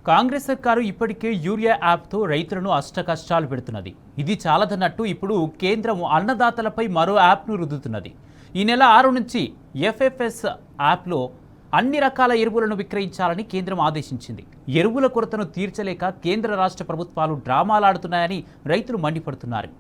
కాంగ్రెస్ సర్కారు ఇప్పటికే యూరియా యాప్తో రైతులను అష్టకష్టాలు పెడుతున్నది. ఇది చాలదన్నట్టు ఇప్పుడు కేంద్రం అన్నదాతలపై మరో యాప్ను రుద్దుతున్నది. ఈ నెల 6 నుంచి ఎఫ్ఎఫ్ఎస్ యాప్లో అన్ని రకాల ఎరువులను విక్రయించాలని కేంద్రం ఆదేశించింది. ఎరువుల కొరతను తీర్చలేక కేంద్ర రాష్ట్ర ప్రభుత్వాలు డ్రామాలాడుతున్నాయని రైతులు మండిపడుతున్నారు.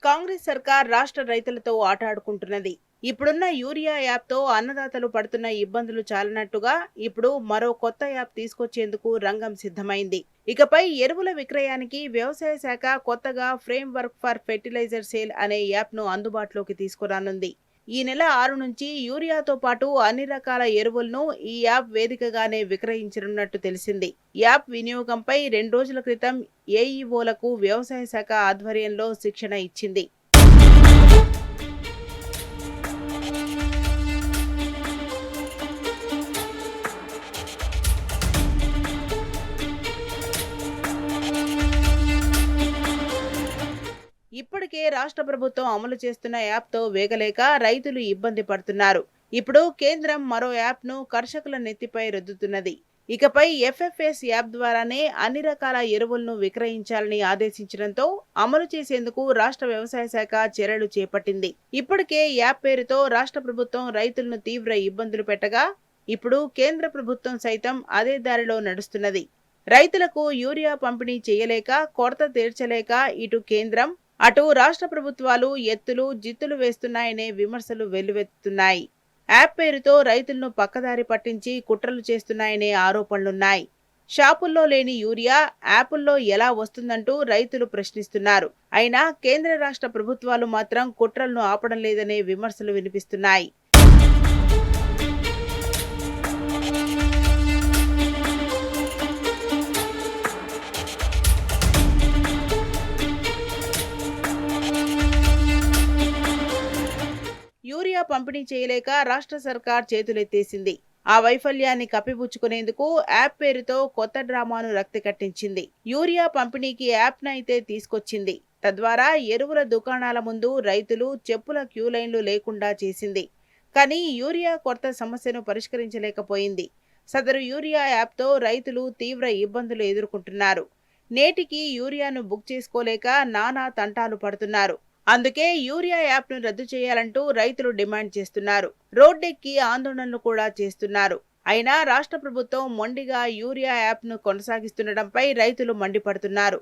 కాంగ్రెస్ సర్కార్ రాష్ట్ర రైతులతో ఆటాడుకుంటున్నది. ఇప్పుడున్న యూరియా యాప్తో అన్నదాతలు పడుతున్న ఇబ్బందులు చాలనట్టుగా ఇప్పుడు మరో కొత్త యాప్ తీసుకొచ్చేందుకు రంగం సిద్ధమైంది. ఇకపై ఎరువుల విక్రయానికి వ్యవసాయ శాఖ కొత్తగా framework for fertiliser sale అనే యాప్ను అందుబాటులోకి తీసుకురానుంది. ఈ నెల 6 నుంచి యూరియాతో పాటు అన్ని రకాల ఎరువులను ఈ యాప్ వేదికగానే విక్రయించనున్నట్టు తెలిసింది. యాప్ వినియోగంపై 2 రోజుల క్రితం ఏఈఓలకు వ్యవసాయ శాఖ ఆధ్వర్యంలో శిక్షణ ఇచ్చింది. ఇప్పటికే రాష్ట్ర ప్రభుత్వం అమలు చేస్తున్న యాప్తో వేగలేక రైతులు ఇబ్బంది పడుతున్నారు. ఇప్పుడు కేంద్రం మరో యాప్ను కర్షకుల నెత్తిపై రుద్దుతున్నది. ఇకపై ఎఫ్ఎఫ్ఎస్ యాప్ ద్వారానే అన్ని రకాల ఎరువులను విక్రయించాలని ఆదేశించడంతో అమలు చేసేందుకు రాష్ట్ర వ్యవసాయ శాఖ చర్యలు చేపట్టింది. ఇప్పటికే యాప్ పేరుతో రాష్ట్ర ప్రభుత్వం రైతులను తీవ్ర ఇబ్బందులు పెట్టగా ఇప్పుడు కేంద్ర ప్రభుత్వం సైతం అదే దారిలో నడుస్తున్నది. రైతులకు యూరియా పంపిణీ చేయలేక కొరత తీర్చలేక ఇటు కేంద్రం అటు రాష్ట్ర ప్రభుత్వాలు ఎత్తులు జిత్తులు వేస్తున్నాయనే విమర్శలు వెల్లువెత్తుతున్నాయి. యాప్ పేరుతో రైతులను పక్కదారి పట్టించి కుట్రలు చేస్తున్నాయనే ఆరోపణలున్నాయి. షాపుల్లో లేని యూరియా యాపుల్లో ఎలా వస్తుందంటూ రైతులు ప్రశ్నిస్తున్నారు. అయినా కేంద్ర రాష్ట్ర ప్రభుత్వాలు మాత్రం కుట్రలను ఆపడం లేదనే విమర్శలు వినిపిస్తున్నాయి. యూరియా పంపిణీ చేయలేక రాష్ట్ర సర్కార్ చేతులెత్తేసింది. ఆ వైఫల్యాన్ని కప్పిపుచ్చుకునేందుకు యాప్ పేరుతో కొత్త డ్రామాను రక్తి కట్టించింది. యూరియా పంపిణీకి యాప్నైతే తీసుకొచ్చింది. తద్వారా ఎరువుల దుకాణాల ముందు రైతులు చెప్పుల క్యూ లైన్లు లేకుండా చేసింది. కానీ యూరియా కొరత సమస్యను పరిష్కరించలేకపోయింది. సదరు యూరియా యాప్తో రైతులు తీవ్ర ఇబ్బందులు ఎదుర్కొంటున్నారు. నేటికి యూరియాను బుక్ చేసుకోలేక నానా తంటాలు పడుతున్నారు. అందుకే యూరియా యాప్ను రద్దు చేయాలంటూ రైతులు డిమాండ్ చేస్తున్నారు. రోడ్డెక్కి ఆందోళనలు కూడా చేస్తున్నారు. అయినా రాష్ట్ర ప్రభుత్వం మొండిగా యూరియా యాప్ను కొనసాగిస్తుండటంపై రైతులు మండిపడుతున్నారు.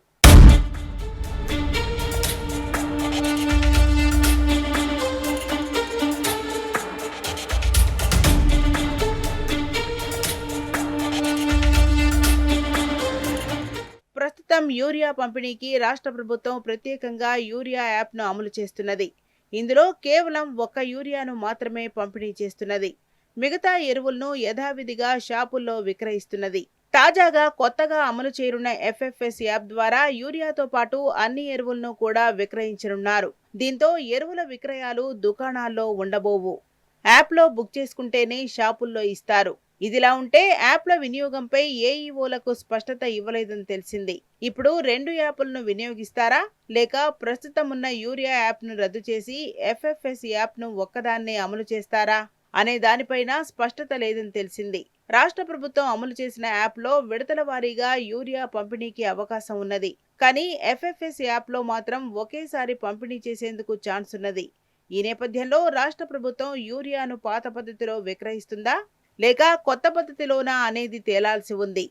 ప్రస్తుతం యూరియా పంపిణీకి రాష్ట్ర ప్రభుత్వం ప్రత్యేకంగా యూరియా యాప్ను అమలు చేస్తున్నది. ఇందులో కేవలం ఒక్క యూరియాను మాత్రమే పంపిణీ చేస్తున్నది. మిగతా ఎరువులను యథావిధిగా షాపుల్లో విక్రయిస్తున్నది. తాజాగా కొత్తగా అమలు చేయనున్న ఎఫ్ఎఫ్ఎస్ యాప్ ద్వారా యూరియాతో పాటు అన్ని ఎరువులను కూడా విక్రయించనున్నారు. దీంతో ఎరువుల విక్రయాలు దుకాణాల్లో ఉండబోవు. యాప్లో బుక్ చేసుకుంటేనే షాపుల్లో ఇస్తారు. ఇదిలా ఉంటే యాప్ల వినియోగంపై ఏఈఓలకు స్పష్టత ఇవ్వలేదని తెలిసింది. ఇప్పుడు 2 యాప్లను వినియోగిస్తారా లేక ప్రస్తుతం ఉన్న యూరియా యాప్ను రద్దు చేసి ఎఫ్ఎఫ్ఎస్ యాప్ను ఒక్కదాన్నే అమలు చేస్తారా అనే దానిపైన స్పష్టత లేదని తెలిసింది. రాష్ట్ర ప్రభుత్వం అమలు చేసిన యాప్లో విడతల వారీగా యూరియా పంపిణీకి అవకాశం ఉన్నది. కానీ ఎఫ్ఎఫ్ఎస్ యాప్లో మాత్రం ఒకేసారి పంపిణీ చేసేందుకు ఛాన్స్ ఉన్నది. ఈ నేపథ్యంలో రాష్ట్ర ప్రభుత్వం యూరియాను పాత పద్ధతిలో విక్రయిస్తుందా లేక కొత్త పద్ధతిలోనా అనేది తేలాల్సి ఉంది.